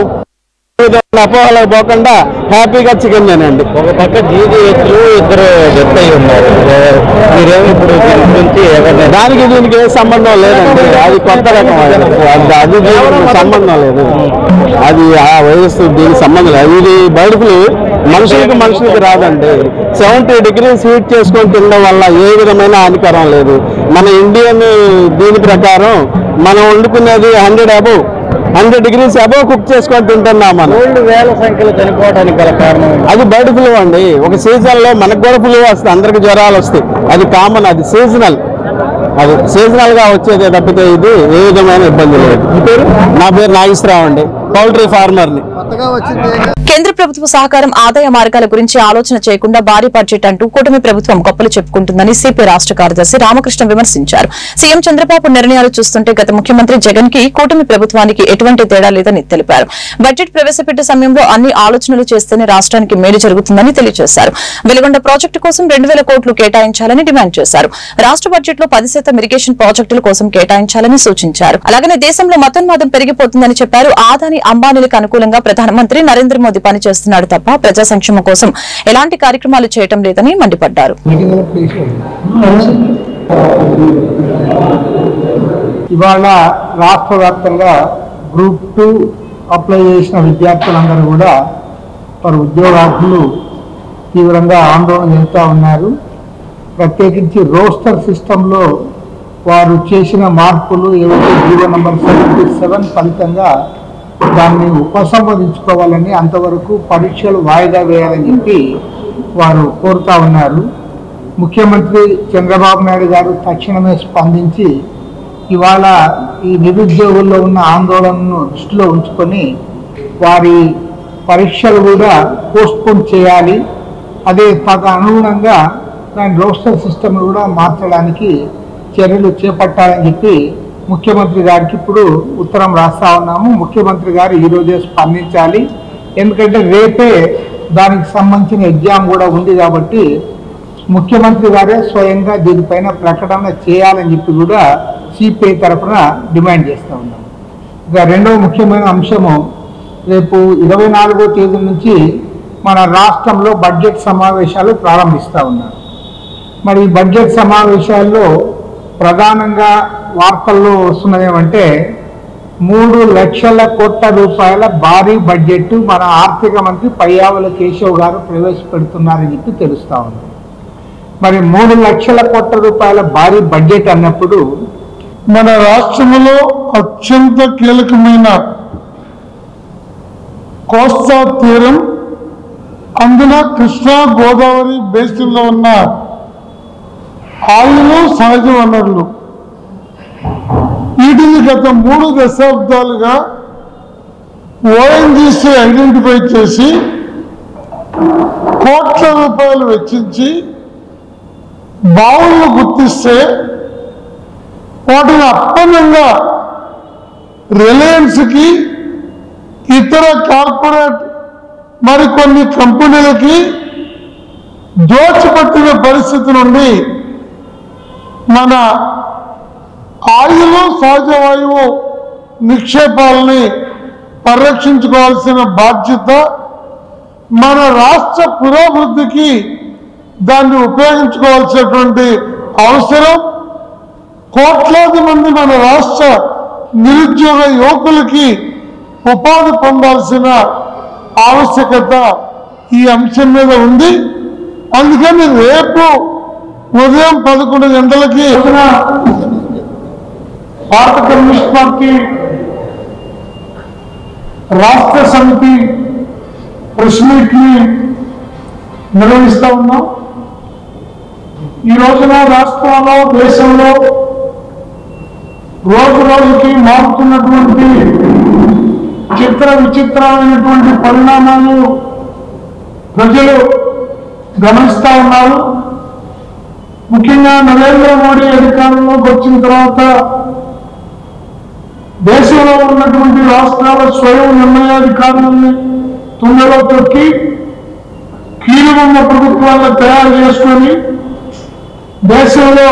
అపోహలకు పోకుండా హ్యాపీగా చికెన్ తినండి. ఒక పక్క జీడి ఎత్తులు ఇద్దరు డెత్ అయి ఉన్నారు. మీరేమో ఇప్పుడు దీని గురించి దానికి దీనికి ఏ సంబంధం లేదండి. అది కొత్త రకం, అది దీనికి సంబంధం లేదు. అది ఆ వైరస్ దీనికి సంబంధం లేదు. ఇది బర్డ్ ఫ్లూ మనుషులకి రాదండి. 70 degrees హీట్ చేసుకొని తినడం వల్ల ఏ విధమైన హానికరం లేదు. మన ఇండియన్ దీని ప్రకారం మనం వండుకునేది 100 degrees అబోవ్ కుక్ చేసుకొని తింటున్నాం. మనం 1,000 సంఖ్యలో చనిపోవడానికి గల కారణం అది బర్డ్ ఫ్లూ అండి. ఒక సీజన్ లో మనకు కూడా ఫ్లూ వస్తాయి, అందరికి జ్వరాలు వస్తాయి. అది కామన్, అది సీజనల్. అది సీజనల్ గా వచ్చేదే తప్పితే ఇది ఏ విధమైన ఇబ్బంది లేదు. నా పేరు నాగేశ్వరరావు అండి, పౌల్ట్రీ ఫార్మర్ని. కేంద్ర ప్రభుత్వ సహకారం ఆదాయ మార్గాల గురించి ఆలోచన చేయకుండా భారీ బడ్జెట్ అంటూ కూటమి ప్రభుత్వం గొప్పలు చెప్పుకుంటుందని సిపి రాష్ట్ర కార్యదర్శి రామకృష్ణ విమర్శించారు. సీఎం చంద్రబాబు నిర్ణయాలు చూస్తుంటే గత ముఖ్యమంత్రి జగన్ కి కూటమి ప్రభుత్వానికి ఎటువంటి తేడా లేదని తెలిపారు. బడ్జెట్ ప్రవేశపెట్టే సమయంలో అన్ని ఆలోచనలు చేస్తేనే రాష్ట్రానికి మేలు జరుగుతుందని తెలియజేశారు. వెలుగొండ ప్రాజెక్టు కోసం 2,000 కోట్లు కేటాయించాలని డిమాండ్ చేశారు. రాష్ట్ర బడ్జెట్ లో 10% ఇరిగేషన్ ప్రాజెక్టుల కోసం కేటాయించాలని సూచించారు. అలాగనే దేశంలో మతోన్మాదం పెరిగిపోతుందని చెప్పారు. ఆదాని అంబానీలకు అనుకూలంగా ప్రధానమంత్రి నరేంద్ర మోదీ పనిచేస్తున్నాడు తప్ప ప్రజా సంక్షేమం కోసం ఎలాంటి కార్యక్రమాలు చేయటం లేదని మండిపడ్డారు. ఇవాళ రాష్ట్ర వ్యాప్తంగా గ్రూప్ 2 అప్లై చేసిన విద్యార్థులందరూ కూడా వారి ఉద్యోగార్థులు తీవ్రంగా ఆందోళన చెందుతూ ఉన్నారు. ప్రత్యేకించి రోస్టర్ సిస్టంలో వారు చేసిన మార్పులు ఏవైతే జీవో నంబర్ 77 ఫలితంగా దాన్ని ఉపసంహరించుకోవాలని, అంతవరకు పరీక్షలు వాయిదా వేయాలని చెప్పి వారు కోరుతా ఉన్నారు. ముఖ్యమంత్రి చంద్రబాబు నాయుడు గారు తక్షణమే స్పందించి ఇవాళ ఈ నిరుద్యోగుల్లో ఉన్న ఆందోళనను దృష్టిలో ఉంచుకొని వారి పరీక్షలు కూడా పోస్ట్పోన్ చేయాలి. అదే అనుగుణంగా దాని రోస్టర్ సిస్టమ్ కూడా మార్చడానికి చర్యలు చేపట్టాలని చెప్పి ముఖ్యమంత్రి గారికి ఇప్పుడు ఉత్తరం రాస్తా ఉన్నాము. ముఖ్యమంత్రి గారు ఈరోజే స్పందించాలి. ఎందుకంటే రేపే దానికి సంబంధించిన ఎగ్జామ్ కూడా ఉంది కాబట్టి ముఖ్యమంత్రి గారే స్వయంగా దీనిపైన ప్రకటన చేయాలని చెప్పి కూడా సిపిఐ తరఫున డిమాండ్ చేస్తూ ఉన్నాం. ఇక రెండవ ముఖ్యమైన అంశము, రేపు 24వ తేదీ నుంచి మన రాష్ట్రంలో బడ్జెట్ సమావేశాలు ప్రారంభిస్తూ ఉన్నారు. మరి ఈ బడ్జెట్ సమావేశాల్లో ప్రధానంగా వార్తల్లో వస్తున్నది ఏమంటే 3 లక్షల కోట్ల రూపాయల భారీ బడ్జెట్ మన ఆర్థిక మంత్రి పయ్యావుల కేశవ్ గారు ప్రవేశపెడుతున్నారని చెప్పి తెలుస్తూ ఉంది. మరి 3 లక్షల కోట్ల రూపాయల భారీ బడ్జెట్ అన్నప్పుడు మన రాష్ట్రంలో అత్యంత కీలకమైన కోస్తా తీరం, అందులో కృష్ణా గోదావరి బేసిన్లో ఉన్న ఆయిల్, సహజ వనరులు, వీటిని గత 3 దశాబ్దాలుగా ఓఎన్జీసీ ఐడెంటిఫై చేసి కోట్ల రూపాయలు వెచ్చించి బావులను గుర్తిస్తే వాటిని అప్పనంగా రిలయన్స్కి, ఇతర కార్పొరేట్ మరికొన్ని కంపెనీలకి దోచిపట్టిన పరిస్థితి నుండి మన ఆయిల్, సహజ వాయువు నిక్షేపాలని పరిరక్షించుకోవాల్సిన బాధ్యత, మన రాష్ట్ర పురోభివృద్ధికి దాన్ని ఉపయోగించుకోవాల్సినటువంటి అవసరం, కోట్లాది మంది మన రాష్ట్ర నిరుద్యోగ యువకులకి ఉపాధి పొందాల్సిన ఆవశ్యకత ఈ అంశం మీద ఉంది. అందుకని రేపు ఉదయం 11 గంటలకి భారత కమ్యూనిస్ట్ పార్టీ రాష్ట్ర సమితి ప్రెస్ మీట్ ని నిర్వహిస్తా ఉన్నాం. ఈ రోజున రాష్ట్రంలో, దేశంలో రోజు రోజుకి మారుతున్నటువంటి విచిత్రమైనటువంటి పరిణామాలు ప్రజలు గమనిస్తా ఉన్నారు. ముఖ్యంగా నరేంద్ర మోడీ అధికారంలోకి వచ్చిన తర్వాత దేశంలో ఉన్నటువంటి రాష్ట్రాల స్వయం నిర్ణయాధికారులని తుంగలో తొక్కి కీలుబొమ్మ ప్రభుత్వాలను తయారు చేసుకొని దేశంలో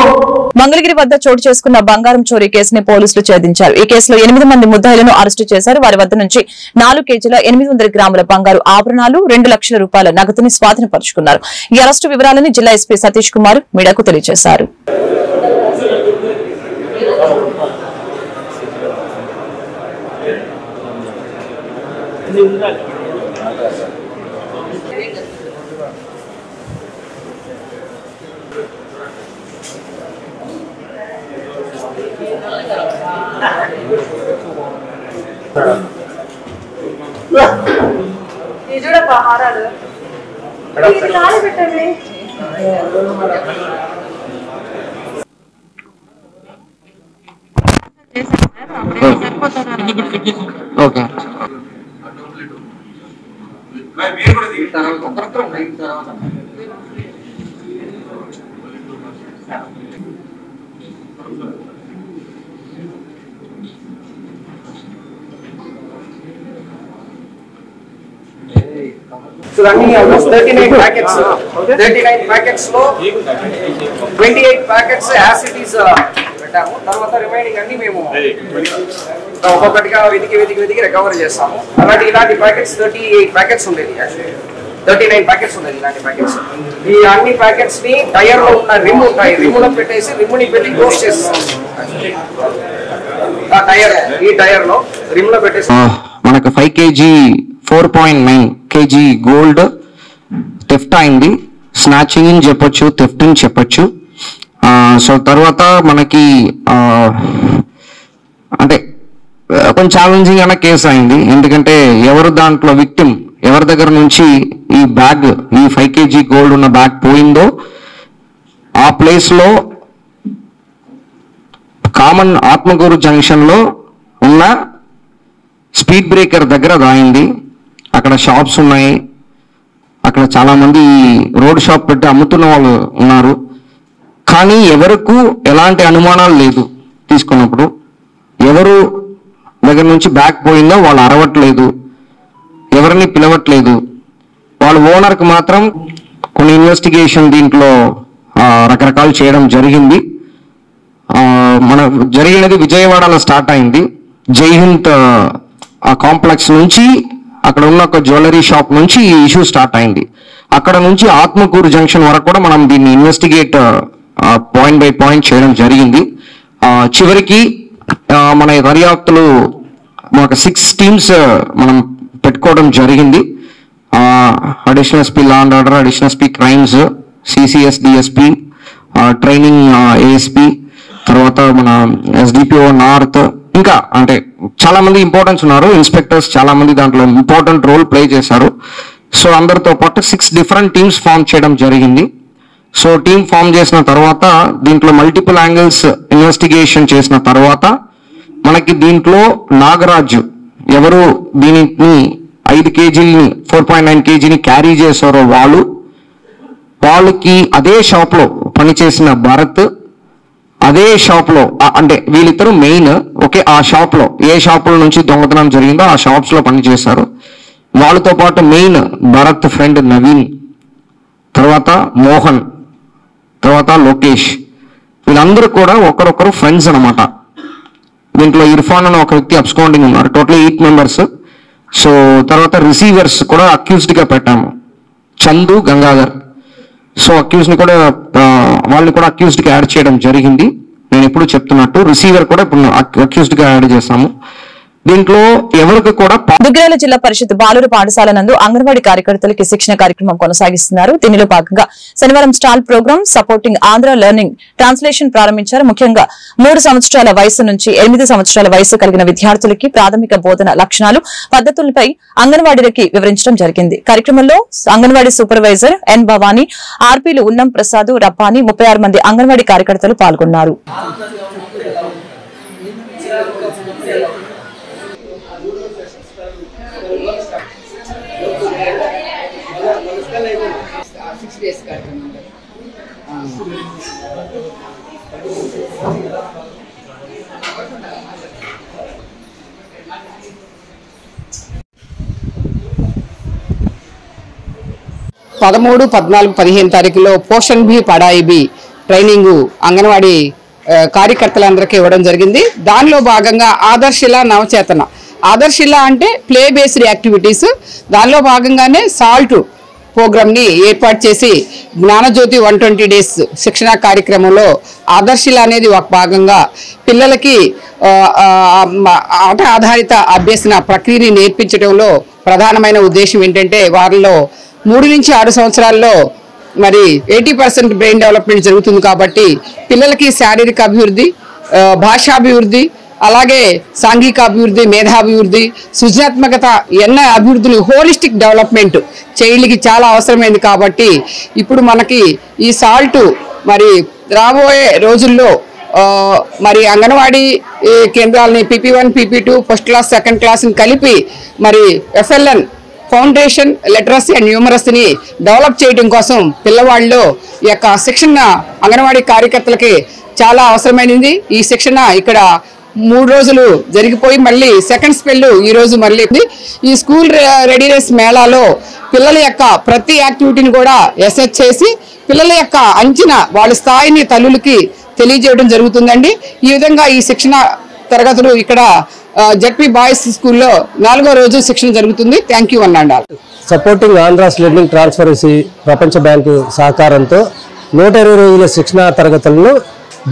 మంగళగిరి వద్ద చోటు చేసుకున్న బంగారం చోరీ కేసుని పోలీసులు ఛేదించారు. ఈ కేసులో 8 మంది ముద్దాయిలను అరెస్టు చేశారు. వారి వద్ద నుంచి 4 కేజీల 800 గ్రాముల బంగారు ఆభరణాలు, 2 లక్షల రూపాయల నగదుని స్వాధీనపరుచుకున్నారు. ఈ అరెస్టు వివరాలని జిల్లా ఎస్పీ సతీష్ కుమార్ మీడియాకు తెలియజేశారు. Okay So running almost 39 packets. 39 packets లో 28 packets as it is పెట్టాము. తర్వాత రిమైనింగ్ అన్ని మేము ఒక్కొక్కటిగా వెతికి రికవర్ చేస్తాము. ఇలాంటి ప్యాకెట్స్ 38 ప్యాకెట్స్ ఉండేది. 39 ప్యాకెట్స్ ఉండేది ఇలాంటి ప్యాకెట్స్. ఈ అన్ని ప్యాకెట్స్ ని టైర్ లో ఉన్న రిమ్ ఉంటాయి, రిమ్ లో పెట్టేసి రిమ్ ని పెట్టి క్లోజ్ చేస్తాం. ఈ టైర్ లో రిమ్ లో పెట్టేసి మనకు 5 kg 4.9 kg గోల్డ్ థెఫ్ట్ అయింది. స్నాచింగ్ అని చెప్పొచ్చు, థెఫ్ట్ అని చెప్పొచ్చు. సో తర్వాత మనకి అంటే కొంచెం ఛాలెంజింగ్ అన్న కేసు అయింది. ఎందుకంటే ఎవరు దాంట్లో విక్టిమ్ ఎవరి దగ్గర నుంచి ఈ బ్యాగ్, ఈ 5 kg గోల్డ్ ఉన్న బ్యాగ్ పోయిందో ఆ ప్లేస్ లో కామన్ ఆత్మకూరు జంక్షన్ లో ఉన్న స్పీడ్ బ్రేకర్ దగ్గర దాయింది. అక్కడ షాప్స్ ఉన్నాయి, అక్కడ చాలా మంది రోడ్ షాప్ పెట్టి అమ్ముతున్న వాళ్ళు ఉన్నారు. కానీ ఎవరికి ఎలాంటి అనుమానాలు లేదు. తీసుకున్నప్పుడు ఎవరు దగ్గర నుంచి బ్యాగ్ పోయిందో వాళ్ళు అరవట్లేదు, ఎవరిని పిలవట్లేదు. వాళ్ళ ఓనర్కి మాత్రం కొన్ని ఇన్వెస్టిగేషన్ దీంట్లో రకరకాలు చేయడం జరిగింది. మన జరిగినది విజయవాడలో స్టార్ట్ అయింది. జైహింద్ ఆ కాంప్లెక్స్ నుంచి అక్కడ ఉన్న ఒక జ్యువెలరీ షాప్ నుంచి ఈ ఇష్యూ స్టార్ట్ అయింది. అక్కడ నుంచి ఆత్మకూరు జంక్షన్ వరకు కూడా మనం దీన్ని ఇన్వెస్టిగేట్ పాయింట్ బై పాయింట్ చేయడం జరిగింది. చివరికి మన దర్యాప్తులు ఒక 6 టీమ్స్ మనం పెట్టుకోవడం జరిగింది. Additional SP law and order, additional SP crimes, CCS DSP, training ASP, తర్వాత మన ఎస్డిపిఓ నార్త్, ఇంకా అంటే చాలా మంది ఇంపార్టెన్స్ ఉన్నారు. ఇన్స్పెక్టర్స్ చాలా మంది దాంట్లో ఇంపార్టెంట్ రోల్ ప్లే చేశారు. సో అందరితో పాటు 6 డిఫరెంట్ టీమ్స్ ఫామ్ చేయడం జరిగింది. సో టీమ్ ఫామ్ చేసిన తర్వాత దీంట్లో మల్టిపుల్ యాంగిల్స్ ఇన్వెస్టిగేషన్ చేసిన తర్వాత మనకి దీంట్లో నాగరాజు ఎవరు దీనిని 5 kgని 4.9 kgని క్యారీ చేశారో వాళ్ళకి అదే షాప్ లో పనిచేసిన భరత్, అదే షాప్ లో అంటే వీళ్ళిద్దరూ మెయిన్ ఓకే ఆ షాప్ లో ఏ షాపుల నుంచి దొంగతనం జరిగిందో ఆ షాప్స్ లో పనిచేశారు. వాళ్ళతో పాటు మెయిన్ భరత్ ఫ్రెండ్ నవీన్, తర్వాత మోహన్, తర్వాత లోకేష్, వీళ్ళందరూ కూడా ఒకరొకరు ఫ్రెండ్స్ అనమాట. దీంట్లో ఇర్ఫాన్ అని ఒక వ్యక్తి అబ్స్కౌండింగ్ ఉన్నారు. Total 8 members. సో తర్వాత రిసీవర్స్ కూడా అక్యూజ్డ్ గా పెట్టాము, చందు, గంగాధర్. సో అక్యూజ్ ని కూడా వాళ్ళని కూడా అక్యూజ్డ్ గా యాడ్ చేయడం జరిగింది. నేను ఎప్పుడు చెప్తున్నట్టు రిసీవర్ కూడా ఇప్పుడు అక్యూజ్డ్ గా యాడ్ చేస్తాము. దీంట్లో ఎవరికి కూడా దుగ్గిరాల జిల్లా పరిషత్ బాలుర పాఠశాల నందు అంగన్వాడీ కార్యకర్తలకి శిక్షణ కార్యక్రమం కొనసాగిస్తున్నారు. దీనిలో భాగంగా శనివారం stall program supporting Andhra learning translation ప్రారంభించారు. ముఖ్యంగా 3 సంవత్సరాల వయసు నుంచి 8 సంవత్సరాల వయసు కలిగిన విద్యార్థులకి ప్రాథమిక బోధన లక్షణాలు, పద్ధతులపై అంగన్వాడీలకి వివరించడం జరిగింది. కార్యక్రమంలో అంగన్వాడీ సూపర్వైజర్ ఎన్ భవానీ, ఆర్పీలు ఉల్లం ప్రసాద్, రబ్బానీ, 36 మంది అంగన్వాడీ కార్యకర్తలు పాల్గొన్నారు. పదమూడు, 14, 15 తారీఖులో పోషణ్ బి పడాయి బి ట్రైనింగ్ అంగన్వాడీ కార్యకర్తలందరికీ ఇవ్వడం జరిగింది. దానిలో భాగంగా ఆదర్శిలా నవచేతన. ఆదర్శిలా అంటే ప్లే బేస్డ్ యాక్టివిటీస్. దానిలో భాగంగానే సాల్ట్ ప్రోగ్రామ్ని ఏర్పాటు చేసి జ్ఞానజ్యోతి 120 days శిక్షణ కార్యక్రమంలో ఆదర్శిలా అనేది ఒక భాగంగా పిల్లలకి ఆట ఆధారిత అభ్యసన ప్రక్రియని నేర్పించడంలో ప్రధానమైన ఉద్దేశం ఏంటంటే వారిలో 3 నుంచి 6 సంవత్సరాల్లో మరి 80% బ్రెయిన్ డెవలప్మెంట్ జరుగుతుంది. కాబట్టి పిల్లలకి శారీరక అభివృద్ధి, భాషాభివృద్ధి, అలాగే సాంఘిక అభివృద్ధి, మేధాభివృద్ధి, సృజనాత్మకత ఎన్న అభివృద్ధులు హోలిస్టిక్ డెవలప్మెంట్ చైల్డ్కి చాలా అవసరమైంది. కాబట్టి ఇప్పుడు మనకి ఈ సాల్ట్ మరి రాబోయే రోజుల్లో మరి అంగన్వాడీ కేంద్రాలని PP1, PP2, first class, second క్లాస్ని కలిపి మరి FLN ఫౌండేషన్ లిటరసీ అండ్ న్యూమరసీని డెవలప్ చేయడం కోసం పిల్లవాళ్ళలో ఈ యొక్క శిక్షణ అంగన్వాడీ కార్యకర్తలకి చాలా అవసరమైనది. ఈ శిక్షణ ఇక్కడ 3 రోజులు జరిగిపోయి మళ్ళీ సెకండ్ స్పెల్ ఈ రోజు మళ్ళీ ఈ స్కూల్ రెడీనెస్ మేళాలో పిల్లల యొక్క ప్రతి యాక్టివిటీని కూడా అసెస్ చేసి పిల్లల యొక్క అంచనా వాళ్ళ స్థాయిని తల్లులకి తెలియజేయడం జరుగుతుందండి. ఈ విధంగా ఈ శిక్షణ తరగతులు ఇక్కడ జడ్పీ బాయ్స్ స్కూల్లో 4వ రోజు శిక్షణ జరుగుతుంది. థ్యాంక్ యూ అన్నాడు. సపోర్టింగ్ ఆంధ్రాస్ లెర్నింగ్ ట్రాన్స్పరెన్సీ ప్రపంచ బ్యాంకు సహకారంతో 120 రోజుల శిక్షణా తరగతులను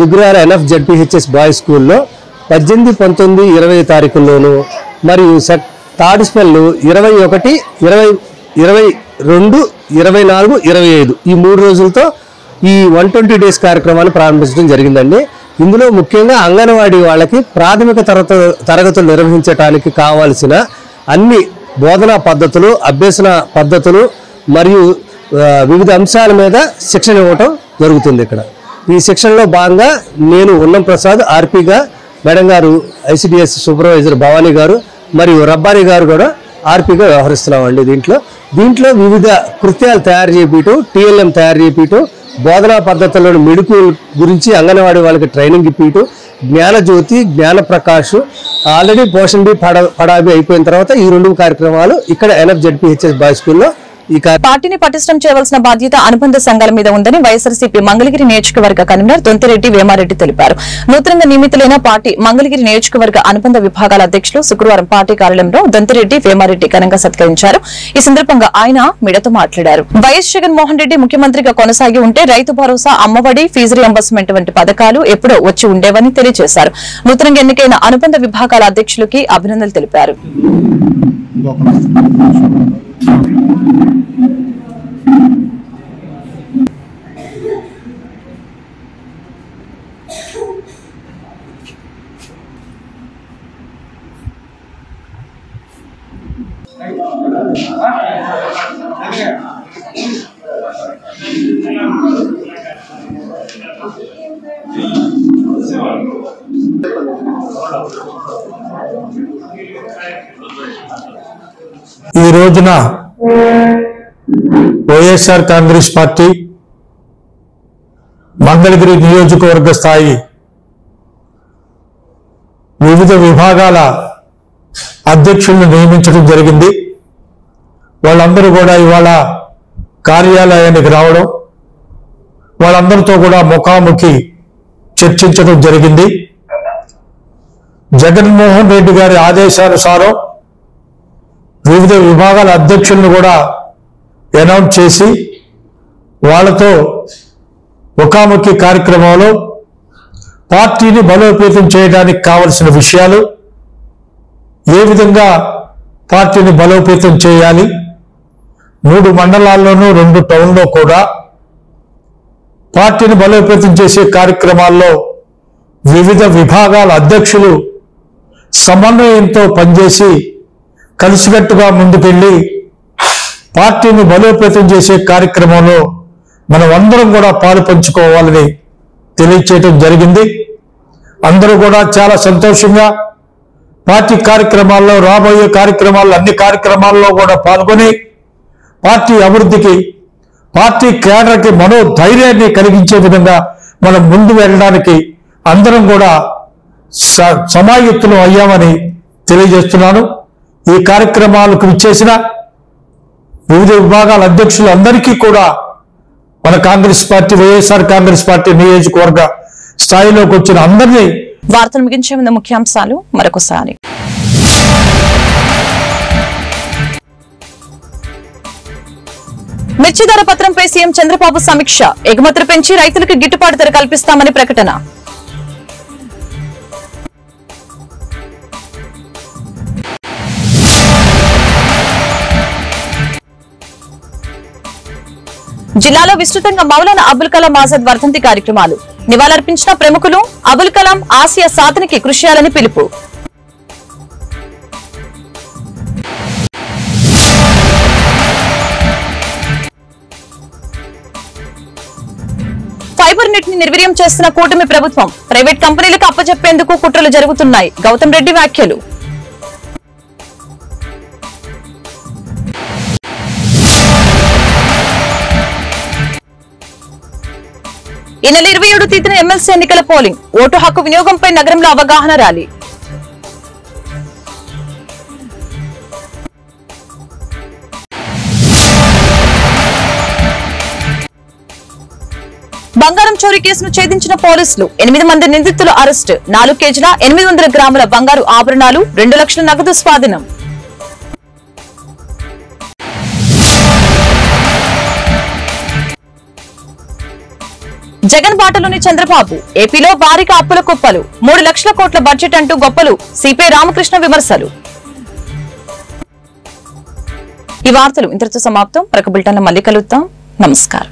దుగ్గిరాల ఎన్ఎఫ్ జడ్పీహెచ్ఎస్ బాయ్స్ స్కూల్లో 18, 19, 20 తారీఖుల్లోను మరియు థర్డ్ స్పెల్ 21, 22, 24, 25 ఈ 3 రోజులతో ఈ 120 డేస్ కార్యక్రమాన్ని ప్రారంభించడం జరిగిందండి. ఇందులో ముఖ్యంగా అంగన్వాడీ వాళ్ళకి ప్రాథమిక తరగతులు నిర్వహించడానికి కావాల్సిన అన్ని బోధనా పద్ధతులు, అభ్యసన పద్ధతులు మరియు వివిధ అంశాల మీద శిక్షణ ఇవ్వటం జరుగుతుంది. ఇక్కడ ఈ శిక్షణలో భాగంగా నేను ఉన్నం ప్రసాద్ ఆర్పీగా, మేడం గారు ఐసిడిఎస్ సూపర్వైజర్ భవానీ గారు మరియు రబ్బానీ గారు కూడా ఆర్పీగా వ్యవహరిస్తున్నామండి. దీంట్లో వివిధ కృత్యాలు తయారు చేయించడం, టీఎల్ఎం తయారు చేయించడం, బోధనా పద్ధతులను మెడుకు గురించి అంగన్వాడీ వాళ్ళకి ట్రైనింగ్ ఇప్పించడం, జ్ఞానజ్యోతి, జ్ఞాన ప్రకాష్ ఆల్రెడీ పోషన్ బి పడాబి అయిపోయిన తర్వాత ఈ 2 కార్యక్రమాలు ఇక్కడ ఎన్ఎఫ్ జడ్పీహెచ్ఎస్ బాయ్స్ స్కూల్లో పార్టీని పటిష్టం చేయవలసిన బాధ్యత అనుబంధ సంఘాల మీద ఉందని వైఎస్ఆర్సీపీ మంగళగిరి నియోజకవర్గ కన్వీనర్ దొంతిరెడ్డి వేమారెడ్డి తెలిపారు. నూతనంగా నియమితులైన పార్టీ మంగళగిరి నియోజకవర్గ అనుబంధ విభాగాల అధ్యక్షులు శుక్రవారం పార్టీ కార్యాలయంలో దొంతిరెడ్డి వేమారెడ్డి ఘనంగా సత్కరించారు. ఈ సందర్భంగా ఆయన మీడియాతో మాట్లాడారు. వైఎస్ జగన్మోహన్ రెడ్డి ముఖ్యమంత్రిగా కొనసాగి ఉంటే రైతు భరోసా, అమ్మఒడి, ఫీజు రియంబర్స్మెంట్ వంటి పథకాలు ఎప్పుడో వచ్చి ఉండేవని తెలియజేశారు. నూతనంగా ఎన్నికైన అనుబంధ విభాగాల అధ్యక్షులకి అభినందనలు తెలిపారు. ఈ రోజున వైఎస్ఆర్ కాంగ్రెస్ పార్టీ మంగళగిరి నియోజకవర్గ స్థాయి వివిధ విభాగాల అధ్యక్షులను నియమించడం జరిగింది. వాళ్ళందరూ కూడా ఇవాళ కార్యాలయానికి రావడం, వాళ్ళందరితో కూడా ముఖాముఖి చర్చించడం జరిగింది. జగన్మోహన్ రెడ్డి గారి ఆదేశానుసారం వివిధ విభాగాల అధ్యక్షులను కూడా అనౌన్స్ చేసి వాళ్ళతో ముఖాముఖి కార్యక్రమంలో పార్టీని బలోపేతం చేయడానికి కావలసిన విషయాలు, ఏ విధంగా పార్టీని బలోపేతం చేయాలి, 3 మండలాల్లోనూ 2 టౌన్లో కూడా పార్టీని బలోపేతం చేసే కార్యక్రమాల్లో వివిధ విభాగాల అధ్యక్షులు సమన్వయంతో పనిచేసి కలిసికట్టుగా ముందుకెళ్లి పార్టీని బలోపేతం చేసే కార్యక్రమంలో మనం అందరం కూడా పాలు పంచుకోవాలని తెలియచేయడం జరిగింది. అందరూ కూడా చాలా సంతోషంగా పార్టీ కార్యక్రమాల్లో, రాబోయే కార్యక్రమాల్లో, అన్ని కార్యక్రమాల్లో కూడా పాల్గొని పార్టీ అభివృద్ధికి, పార్టీ కేడర్కి మనోధైర్యాన్ని కలిగించే విధంగా మనం ముందు వెళ్ళడానికి అందరం కూడా సమాయత్తులు అయ్యామని తెలియజేస్తున్నాను. ఈ కార్యక్రమాలకు విచ్చేసిన వివిధ విభాగాల అధ్యక్షులందరికీ కూడా మన కాంగ్రెస్ పార్టీ, వైఎస్ఆర్ కాంగ్రెస్ పార్టీ నియోజకవర్గ స్థాయిలోకి వచ్చిన అందరినీ. వార్తలు ముగించే ముందు ముఖ్యాంశాలు మరొకసారి. మిర్చి ధర పత్రంపై సీఎం చంద్రబాబు సమీక్ష. ఎగుమతులు పెంచి రైతులకు గిట్టుబాటు ధర కల్పిస్తామని ప్రకటన. జిల్లాలో విస్తృతంగా మౌలానా అబుల్ కలాం ఆజాద్ వర్ధంతి కార్యక్రమాలు. నివాళులర్పించిన ప్రముఖులు. అబుల్ కలాం ఆసియా సాధనకి కృషి చేయాలని పిలుపు. ఫైబర్ నెట్ ని నిర్వీర్యం చేస్తున్న కూటమి ప్రభుత్వం. ప్రైవేట్ కంపెనీలకు అప్పచెప్పేందుకు కుట్రలు జరుగుతున్నాయి. గౌతమ్ రెడ్డి వ్యాఖ్యలు. ఈ నెల 27 తేదీన ఎమ్మెల్సీ ఎన్నికల పోలింగ్, ఓటు హక్కు వినియోగంపై నగరంలో అవగాహన ర్యాలీ. బంగారం చోరీ కేసును ఛేదించిన పోలీసులు, 8 మంది నిందితులు అరెస్ట్, 4 కేజీల 800 గ్రాముల బంగారు ఆభరణాలు, 2 లక్షల నగదు స్వాధీనం. జగన్ బాటలోని చంద్రబాబు, ఏపీలో భారీగా అప్పుల కుప్పలు, 3 లక్షల కోట్ల బడ్జెట్ అంటూ గొప్పలు, సిపిఐ రామకృష్ణ విమర్శలు. ఈ వార్తలు ఇంతటితో సమాప్తం. మరొక బులెటిన్లో మళ్ళీ కలుద్దాం. నమస్కారం.